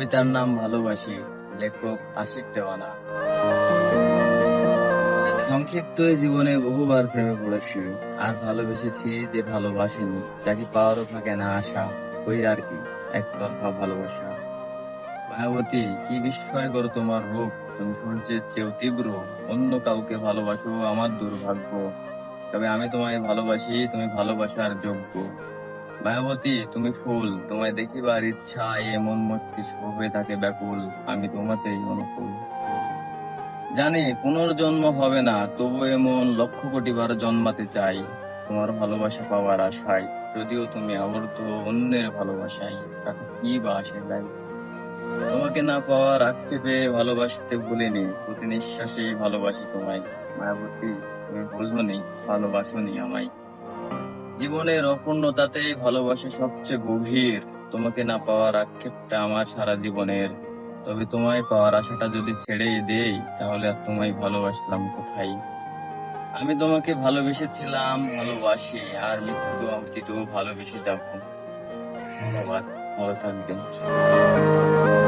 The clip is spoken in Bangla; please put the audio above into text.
কবিতার নাম ভালোবাসি, লেখক আশিক দেওয়ানা। সংক্ষিপ্ত এই জীবনে বহুবার প্রেমে পড়েছি, আর ভালোবেসেছি যে ভালোবাসেনি, যাকে পাওয়ারও থাকে না আশা। ওই আর কি, একতরফা ভালোবাসা। মায়াবতী, কি বিস্ময়কর তোমার রূপ! তুমি সূর্যের চেয়েও তীব্র। অন্য কাউকে ভালোবাসো আমার দুর্ভাগ্য, তবে আমি তোমায় ভালোবাসি, তুমি ভালোবাসার যোগ্য। মায়াবতী, তুমি ফুল, তোমায় দেখিবার ইচ্ছা, এমন মস্তিষ্ক হয়ে থাকে ব্যাকুল। আমি তোমাতেই অনুকূল। জানি পুনর্জন্ম হবে না, তবু এমন লক্ষ কোটি বার জন্মাতে চাই তোমার ভালোবাসা পাওয়ার আশায়। যদিও তুমি আবদ্ধ অন্যের ভালোবাসায়, তাতে কি বা আসে যায়? তোমাকে না পাওয়ার আক্ষেপে ভালোবাসতে ভুলিনি, প্রতি নিঃশ্বাসেই ভালোবাসি তোমায়। মায়াবতী, তুমি বোঝনি, ভালোবাসোনি আমায়। জীবনের অপূর্ণতাতেই ভালোবাসা সবচেয়ে গভীর। তোমাকে না পাওয়ার আক্ষেপটা আমার সারা জীবনের। তবে তোমায় পাওয়ার আশাটা যদি ছেড়েই দেই, তাহলে আর তোমায় ভালোবাসলাম কোথায়? আমি তোমাকে ভালোবেসেছিলাম, ভালোবাসি, আর মৃত্যু অবধিও ভালোবেসে যাব। ধন্যবাদ, ভালো থাকবেন।